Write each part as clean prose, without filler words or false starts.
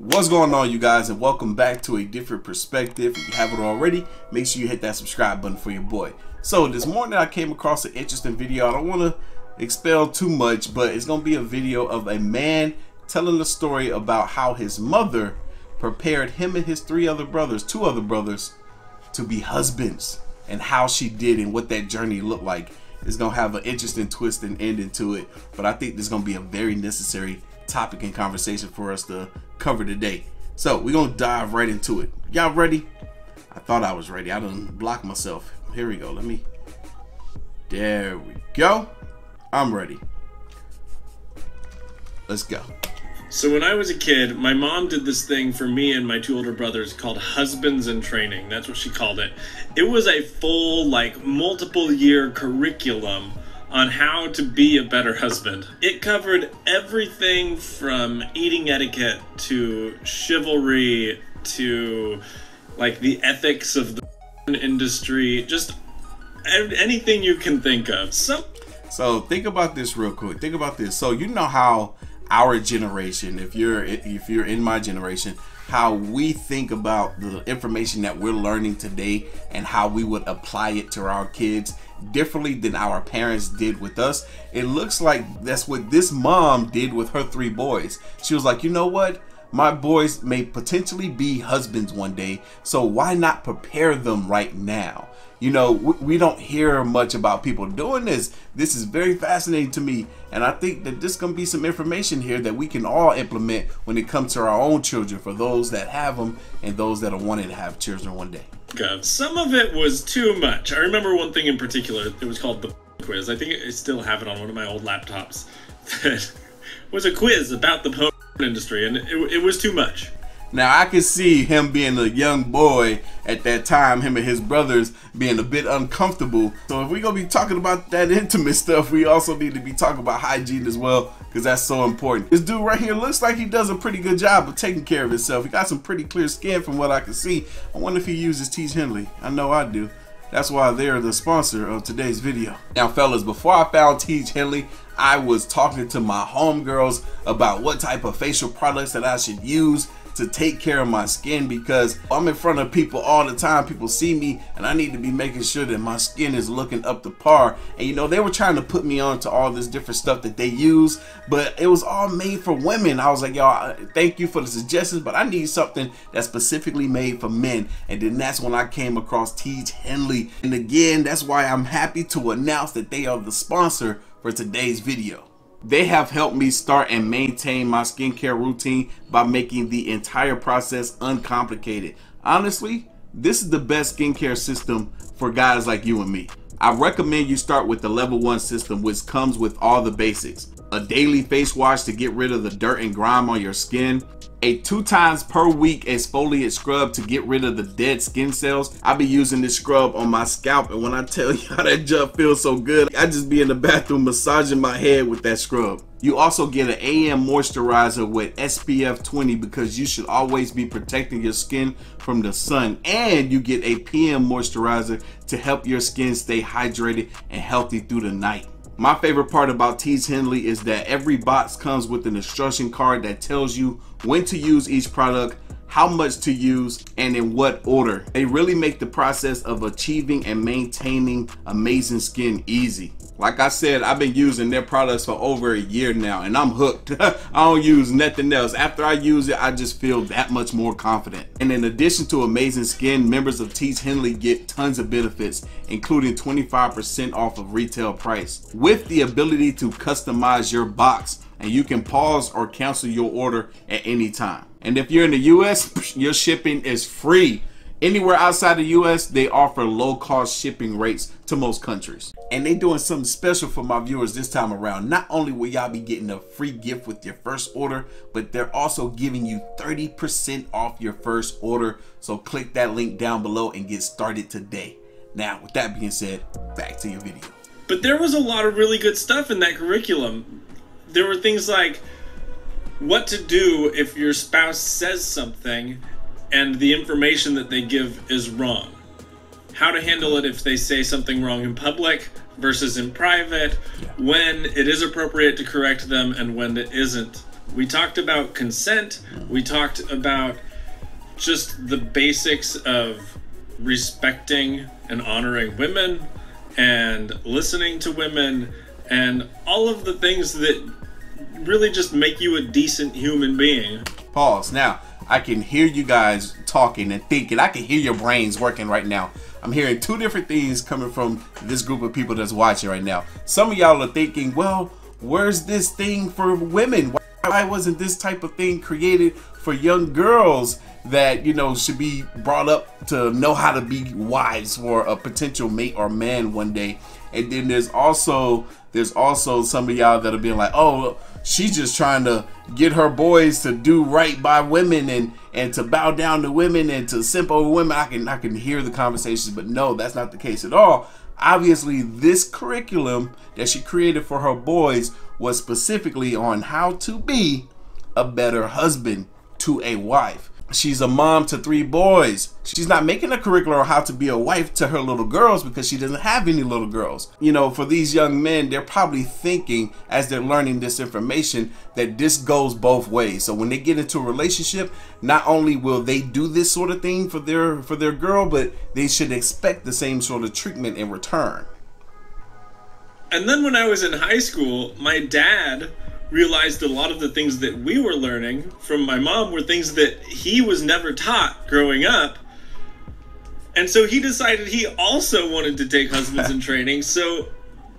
What's going on, you guys, and welcome back to a different perspective. If you haven't already, make sure you hit that subscribe button for your boy. So this morning I came across an interesting video. I don't want to expel too much, but it's going to be a video of a man telling the story about how his mother prepared him and his two other brothers to be husbands, and how she did and what that journey looked like. It's going to have an interesting twist and ending to it, but I think this is going to be a very necessary topic and conversation for us to cover today. So we're gonna dive right into it. Y'all ready? I thought I was ready. I done blocked myself. Here we go. There we go. I'm ready. Let's go. So when I was a kid, my mom did this thing for me and my two older brothers called Husbands in Training. That's what she called it. It was a full, multiple year curriculum on how to be a better husband. It covered everything from eating etiquette to chivalry to the ethics of the industry, just anything you can think of. So think about this real quick. Think about this. So you know how our generation, if you're in my generation, how we think about the information that we're learning today and how we would apply it to our kids differently than our parents did with us. It looks like that's what this mom did with her three boys. She was like, you know what? My boys may potentially be husbands one day, so why not prepare them right now? You know, we don't hear much about people doing this. This is very fascinating to me, and I think that this is going to be some information here that we can all implement when it comes to our own children, for those that have them and those that are wanting to have children one day. Some of it was too much. I remember one thing in particular. It was called the quiz. I think I still have it on one of my old laptops. That was a quiz about the porn industry, and it was too much. Now I can see him being a young boy at that time, him and his brothers being a bit uncomfortable. So if we're gonna be talking about that intimate stuff, we also need to be talking about hygiene as well, because that's so important. This dude right here looks like he does a pretty good job of taking care of himself. He got some pretty clear skin from what I can see. I wonder if he uses Teach Henley. I know I do. That's why they're the sponsor of today's video. Now fellas, before I found Teach Henley, I was talking to my homegirls about what type of facial products that I should use to take care of my skin, because I'm in front of people all the time. People see me and I need to be making sure that my skin is looking up to par. And you know, they were trying to put me on to all this different stuff that they use, but it was all made for women. I was like, y'all, thank you for the suggestions, but I need something that's specifically made for men. And then that's when I came across Teach Henley. And again, that's why I'm happy to announce that they are the sponsor for today's video. They have helped me start and maintain my skincare routine by making the entire process uncomplicated. Honestly, this is the best skincare system for guys like you and me. I recommend you start with the level 1 system, which comes with all the basics. A daily face wash to get rid of the dirt and grime on your skin. A 2 times per week exfoliate scrub to get rid of the dead skin cells. I be using this scrub on my scalp, and when I tell you how that junk feels so good, I just be in the bathroom massaging my head with that scrub. You also get an AM moisturizer with SPF 20, because you should always be protecting your skin from the sun. And you get a PM moisturizer to help your skin stay hydrated and healthy through the night. My favorite part about Teach Henley is that every box comes with an instruction card that tells you when to use each product, how much to use, and in what order. They really make the process of achieving and maintaining amazing skin easy. Like I said, I've been using their products for over a year now, and I'm hooked. I don't use nothing else. After I use it, I just feel that much more confident. And in addition to amazing skin, members of Teach Henley get tons of benefits, including 25% off of retail price, with the ability to customize your box, and you can pause or cancel your order at any time. And if you're in the US, your shipping is free. Anywhere outside the US, they offer low-cost shipping rates to most countries. And they doing something special for my viewers this time around. Not only will y'all be getting a free gift with your first order, but they're also giving you 30% off your first order. So click that link down below and get started today. Now, with that being said, back to your video. But there was a lot of really good stuff in that curriculum. There were things like what to do if your spouse says something and the information that they give is wrong. How to handle it if they say something wrong in public versus in private, when it is appropriate to correct them and when it isn't. We talked about consent. We talked about just the basics of respecting and honoring women and listening to women and all of the things that really just make you a decent human being. Pause. Now, I can hear you guys talking and thinking. I can hear your brains working right now. I'm hearing two different things coming from this group of people that's watching right now. Some of y'all are thinking, well, where's this thing for women? Why wasn't this type of thing created for young girls that, you know, should be brought up to know how to be wives for a potential mate or man one day? And then there's also some of y'all that are being like, oh, she's just trying to get her boys to do right by women and to bow down to women and to simp over women. I can hear the conversations, but no, that's not the case at all. Obviously, this curriculum that she created for her boys was specifically on how to be a better husband to a wife. She's a mom to 3 boys. She's not making a curriculum on how to be a wife to her little girls because she doesn't have any little girls. You know, for these young men, they're probably thinking as they're learning this information that this goes both ways. So when they get into a relationship, not only will they do this sort of thing for their girl, but they should expect the same sort of treatment in return. And then when I was in high school, my dad realized a lot of the things that we were learning from my mom were things that he was never taught growing up. And so he decided he also wanted to take Husbands in Training. So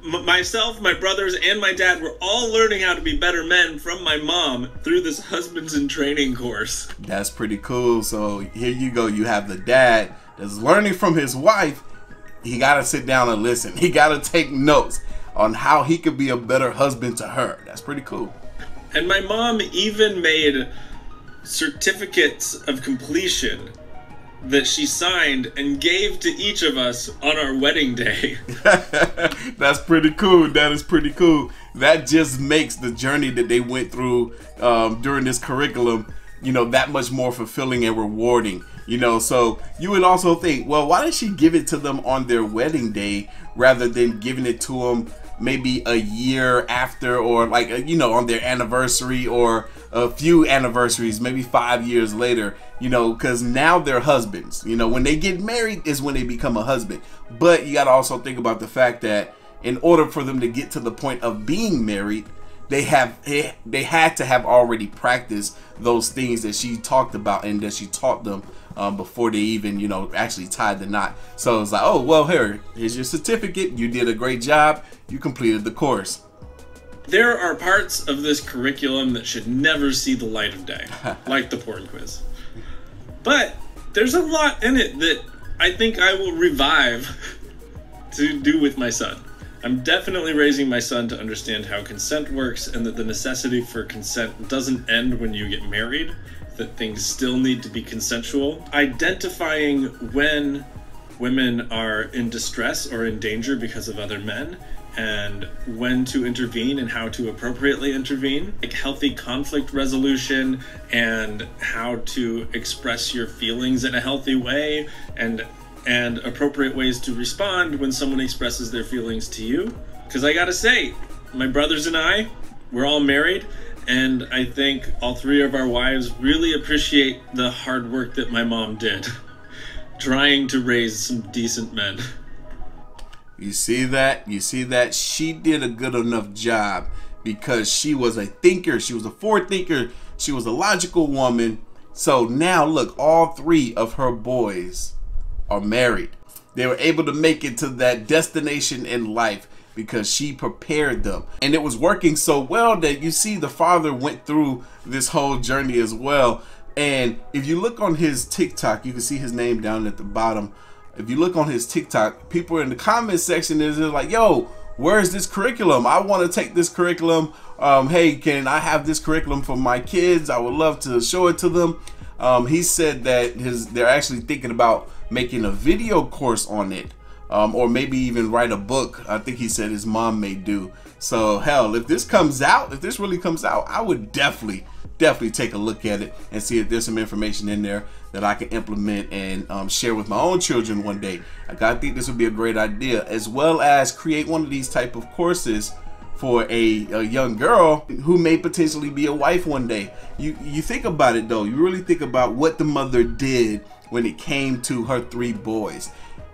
myself, my brothers, and my dad were all learning how to be better men from my mom through this Husbands in Training course. That's pretty cool. So here you go. You have the dad that's learning from his wife. He got to sit down and listen. He got to take notes on how he could be a better husband to her. That's pretty cool. And my mom even made certificates of completion that she signed and gave to each of us on our wedding day. That's pretty cool. That is pretty cool. That just makes the journey that they went through during this curriculum, you know, that much more fulfilling and rewarding. You know, so you would also think, well, why did she give it to them on their wedding day rather than giving it to them maybe a year after, or like, you know, on their anniversary or a few anniversaries, maybe 5 years later, you know, because now they're husbands. You know, when they get married is when they become a husband. But you got to also think about the fact that in order for them to get to the point of being married, they had to have already practiced those things that she talked about and that she taught them before they even, you know, actually tied the knot. So it's like, oh, well, here's your certificate. You did a great job. You completed the course. There are parts of this curriculum that should never see the light of day, like the porn quiz. But there's a lot in it that I think I will revive to do with my son. I'm definitely raising my son to understand how consent works and that the necessity for consent doesn't end when you get married, that things still need to be consensual. Identifying when women are in distress or in danger because of other men, and when to intervene and how to appropriately intervene, like healthy conflict resolution and how to express your feelings in a healthy way, and appropriate ways to respond when someone expresses their feelings to you. Because I gotta say, my brothers and I, we're all married, and I think all 3 of our wives really appreciate the hard work that my mom did, trying to raise some decent men. You see that? You see that? She did a good enough job because she was a thinker. She was a forward thinker. She was a logical woman. So now look, all 3 of her boys are married. They were able to make it to that destination in life because she prepared them. And it was working so well that you see the father went through this whole journey as well. And if you look on his TikTok, you can see his name down at the bottom. If you look on his TikTok, people in the comment section is like, yo, where's this curriculum? I want to take this curriculum. Hey, can I have this curriculum for my kids? I would love to show it to them. He said that they're actually thinking about making a video course on it, or maybe even write a book. I think he said his mom may do. So hell, if this comes out, if this really comes out, I would definitely take a look at it and see if there's some information in there that I can implement and share with my own children one day. I think this would be a great idea, as well as create one of these type of courses for a young girl who may potentially be a wife one day. You think about it though. You really think about what the mother did when it came to her 3 boys.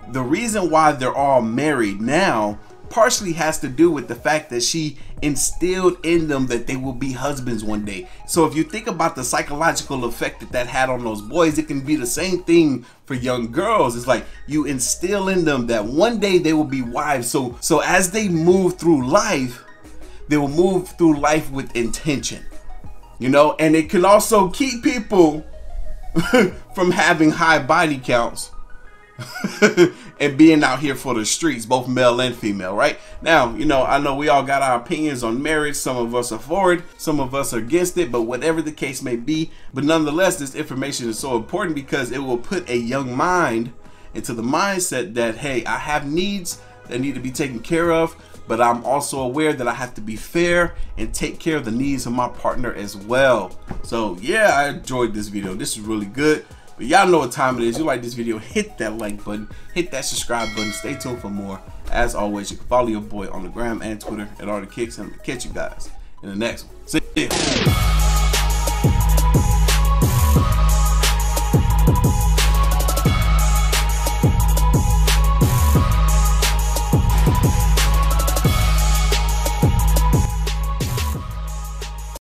The reason why they're all married now partially has to do with the fact that she instilled in them that they will be husbands one day. So if you think about the psychological effect that that had on those boys, it can be the same thing for young girls. It's like you instill in them that one day they will be wives. So as they move through life, they will move through life with intention, you know, and it can also keep people from having high body counts and being out here for the streets, both male and female. Right now, you know, I know we all got our opinions on marriage. Some of us are for it, some of us are against it, but whatever the case may be, but nonetheless, this information is so important because it will put a young mind into the mindset that, hey, I have needs that need to be taken care of, but I'm also aware that I have to be fair and take care of the needs of my partner as well. So yeah, I enjoyed this video. This is really good. But y'all know what time it is. You like this video, hit that like button, hit that subscribe button, stay tuned for more. As always, you can follow your boy on the gram and Twitter at Artofkickz, and I'm gonna catch you guys in the next one. See ya.